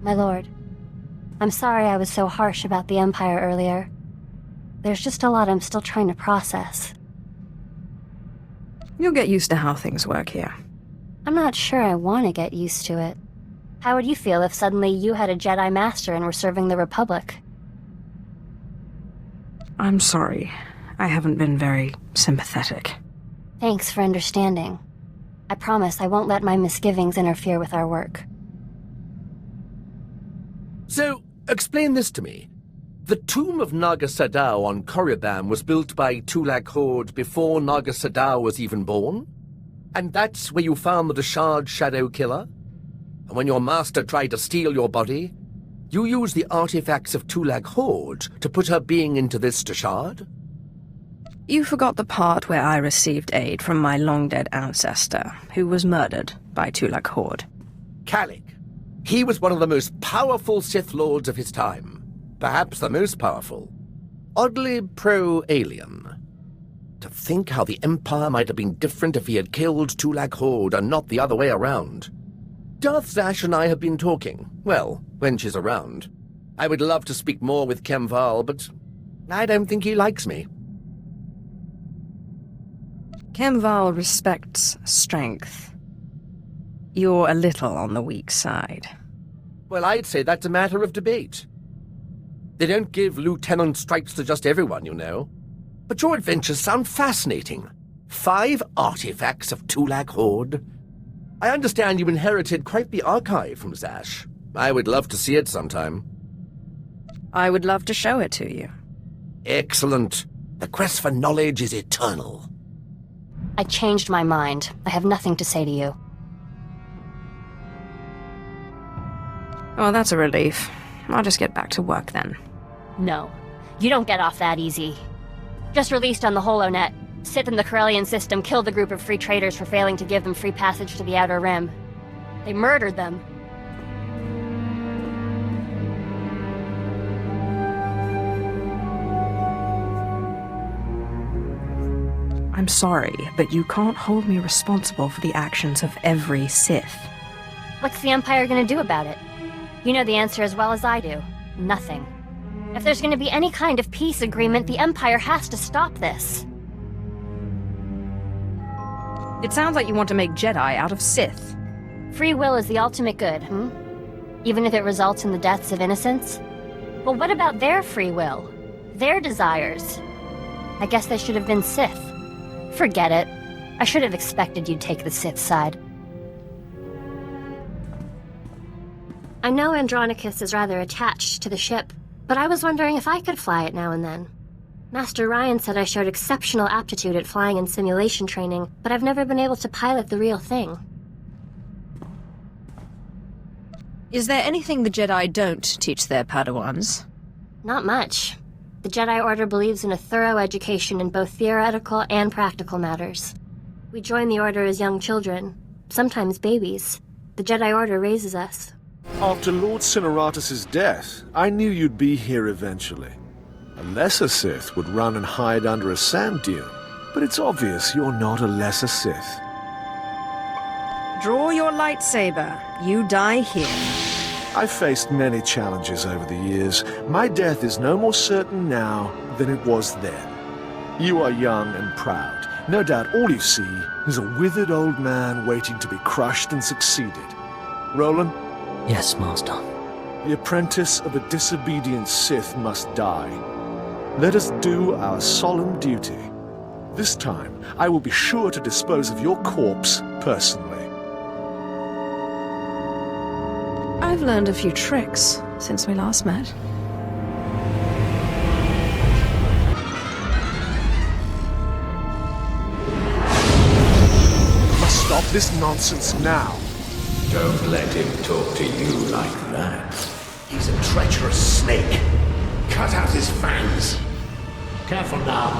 My lord, I'm sorry I was so harsh about the Empire earlier. There's just a lot I'm still trying to process. You'll get used to how things work here. I'm not sure I want to get used to it. How would you feel if suddenly you had a Jedi Master and were serving the Republic? I'm sorry. I haven't been very sympathetic. Thanks for understanding. I promise I won't let my misgivings interfere with our work. So, explain this to me. The tomb of Naga Sadow on Korriban was built by Tulak Horde before Naga Sadow was even born? And that's where you found the Dashard Shadow Killer? And when your master tried to steal your body, you used the artifacts of Tulak Horde to put her being into this Dashard? You forgot the part where I received aid from my long-dead ancestor, who was murdered by Tulak Horde. Kalik. He was one of the most powerful Sith Lords of his time. Perhaps the most powerful. Oddly pro-alien. To think how the Empire might have been different if he had killed Tulak Horde and not the other way around. Darth Zash and I have been talking. Well, when she's around. I would love to speak more with Kemval, but I don't think he likes me. Kemval respects strength. You're a little on the weak side. Well, I'd say that's a matter of debate. They don't give lieutenant stripes to just everyone, you know. But your adventures sound fascinating. 5 artifacts of Tulak Horde. I understand you inherited quite the archive from Zash. I would love to see it sometime. I would love to show it to you. Excellent. The quest for knowledge is eternal. I changed my mind. I have nothing to say to you. Oh, that's a relief. I'll just get back to work then. No. You don't get off that easy. Just released on the HoloNet, Sith and the Corellian system killed a group of free traders for failing to give them free passage to the Outer Rim. They murdered them. I'm sorry, but you can't hold me responsible for the actions of every Sith. What's the Empire gonna do about it? You know the answer as well as I do. Nothing. If there's gonna be any kind of peace agreement, the Empire has to stop this. It sounds like you want to make Jedi out of Sith. Free will is the ultimate good, even if it results in the deaths of innocents? Well, what about their free will? Their desires? I guess they should have been Sith. Forget it. I should have expected you'd take the Sith side. I know Andronicus is rather attached to the ship, but I was wondering if I could fly it now and then. Master Ryan said I showed exceptional aptitude at flying in simulation training, but I've never been able to pilot the real thing. Is there anything the Jedi don't teach their Padawans? Not much. The Jedi Order believes in a thorough education in both theoretical and practical matters. We join the Order as young children, sometimes babies. The Jedi Order raises us. After Lord Cineratus' death, I knew you'd be here eventually. A lesser Sith would run and hide under a sand dune, but it's obvious you're not a lesser Sith. Draw your lightsaber. You die here. I've faced many challenges over the years. My death is no more certain now than it was then. You are young and proud. No doubt all you see is a withered old man waiting to be crushed and succeeded. Roland? Yes, Master. The apprentice of a disobedient Sith must die. Let us do our solemn duty. This time, I will be sure to dispose of your corpse personally. I've learned a few tricks since we last met. We must stop this nonsense now. Don't let him talk to you like that. He's a treacherous snake. Cut out his fangs. Careful now.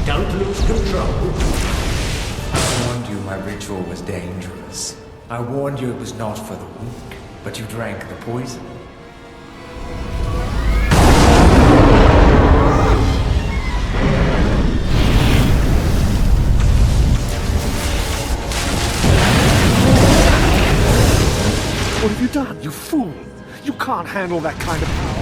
Don't lose control. I warned you my ritual was dangerous. I warned you it was not for the weak, but you drank the poison. What have you done, you fool? You can't handle that kind of power.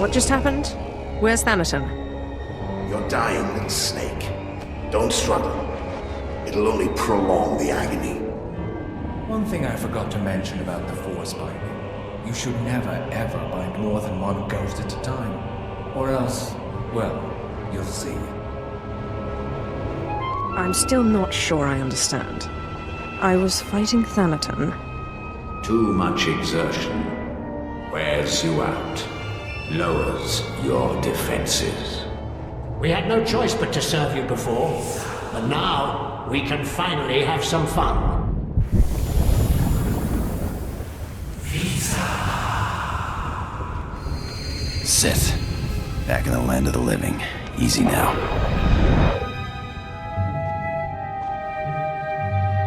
What just happened? Where's Thanaton? You're dying, little snake. Don't struggle. It'll only prolong the agony. One thing I forgot to mention about the Force binding. You should never, ever bind more than one ghost at a time. Or else, well, you'll see. I'm still not sure I understand. I was fighting Thanaton. Too much exertion wears you out. Lowers your defenses. We had no choice but to serve you before, but now we can finally have some fun. Sith. Back in the land of the living. Easy now.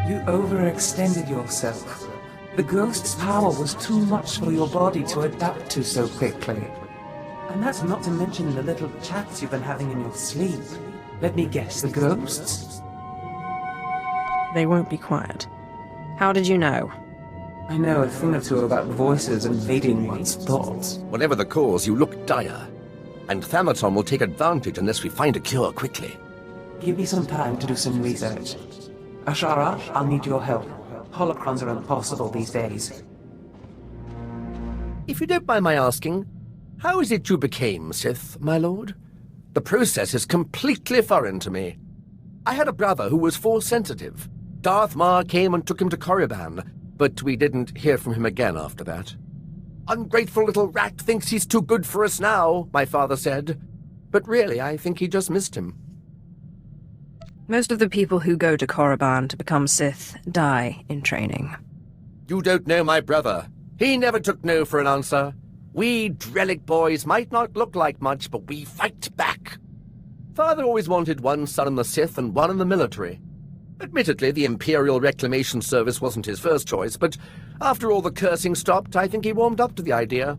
You overextended yourself. The ghost's power was too much for your body to adapt to so quickly. And that's not to mention the little chats you've been having in your sleep. Let me guess, the ghosts? They won't be quiet. How did you know? I know a thing or two about voices invading one's thoughts. Whatever the cause, you look dire. And Thanaton will take advantage unless we find a cure quickly. Give me some time to do some research. Ashara, I'll need your help. Holocrons are impossible these days. If you don't mind my asking, how is it you became Sith, my lord? The process is completely foreign to me. I had a brother who was Force-sensitive. Darth Ma came and took him to Korriban, but we didn't hear from him again after that. Ungrateful little rat thinks he's too good for us now, my father said. But really, I think he just missed him. Most of the people who go to Korriban to become Sith die in training. You don't know my brother. He never took no for an answer. We Drellic boys might not look like much, but we fight back. Father always wanted one son in the Sith and one in the military. Admittedly, the Imperial Reclamation Service wasn't his first choice, but after all the cursing stopped, I think he warmed up to the idea.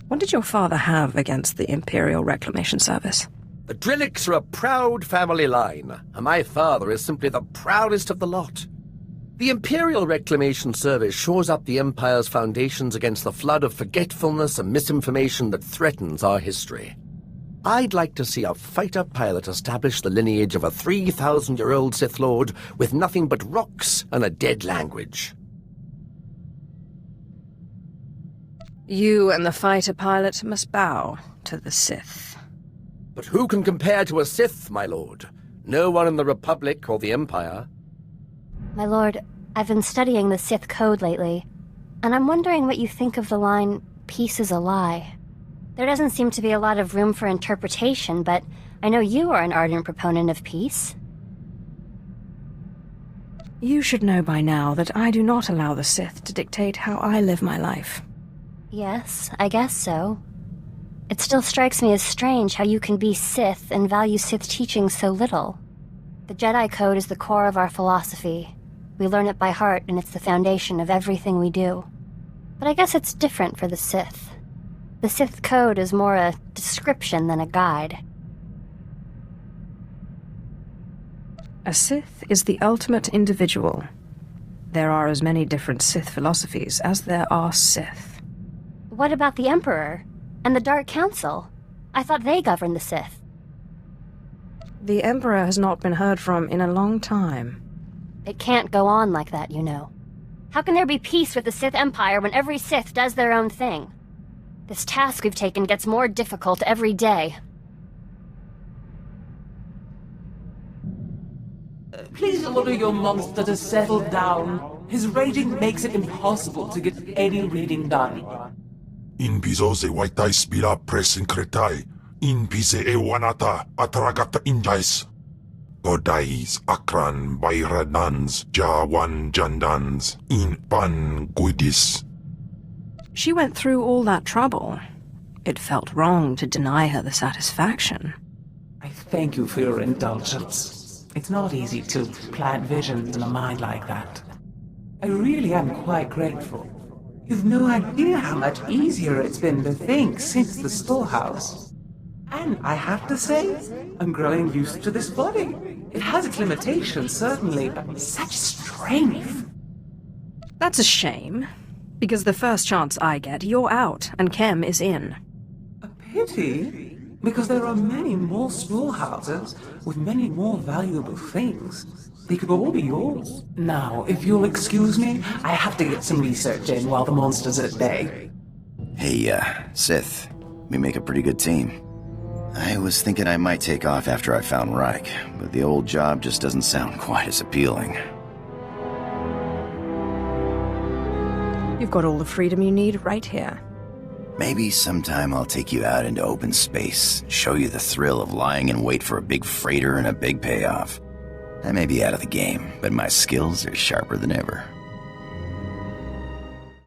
What did your father have against the Imperial Reclamation Service? The Drellics are a proud family line, and my father is simply the proudest of the lot. The Imperial Reclamation Service shores up the Empire's foundations against the flood of forgetfulness and misinformation that threatens our history. I'd like to see a fighter pilot establish the lineage of a 3,000-year-old Sith Lord with nothing but rocks and a dead language. You and the fighter pilot must bow to the Sith. But who can compare to a Sith, my lord? No one in the Republic or the Empire. My lord, I've been studying the Sith code lately, and I'm wondering what you think of the line, "Peace is a lie." There doesn't seem to be a lot of room for interpretation, but I know you are an ardent proponent of peace. You should know by now that I do not allow the Sith to dictate how I live my life. Yes, I guess so. It still strikes me as strange how you can be Sith and value Sith teaching so little. The Jedi Code is the core of our philosophy. We learn it by heart, and it's the foundation of everything we do. But I guess it's different for the Sith. The Sith Code is more a description than a guide. A Sith is the ultimate individual. There are as many different Sith philosophies as there are Sith. What about the Emperor? And the Dark Council? I thought they governed the Sith. The Emperor has not been heard from in a long time. It can't go on like that, you know. How can there be peace with the Sith Empire when every Sith does their own thing? This task we've taken gets more difficult every day. Please order your monster to settle down. His raging makes it impossible to get any reading done. In piso se waitai spira presincretai, in pise e wanata atragata injais. Godais akran bayradans jawan jandans in pan guidis. She went through all that trouble. It felt wrong to deny her the satisfaction. I thank you for your indulgence. It's not easy to plant visions in a mind like that. I really am quite grateful. You've no idea how much easier it's been to think since the storehouse. And I have to say, I'm growing used to this body. It has its limitations, certainly, but such strength. That's a shame, because the first chance I get, you're out, and Kem is in. A pity, because there are many more storehouses with many more valuable things. They could all be yours. Now, if you'll excuse me, I have to get some research in while the monster's at bay. Hey, Sith, we make a pretty good team. I was thinking I might take off after I found Reich, but the old job just doesn't sound quite as appealing. You've got all the freedom you need right here. Maybe sometime I'll take you out into open space, show you the thrill of lying in wait for a big freighter and a big payoff. I may be out of the game, but my skills are sharper than ever.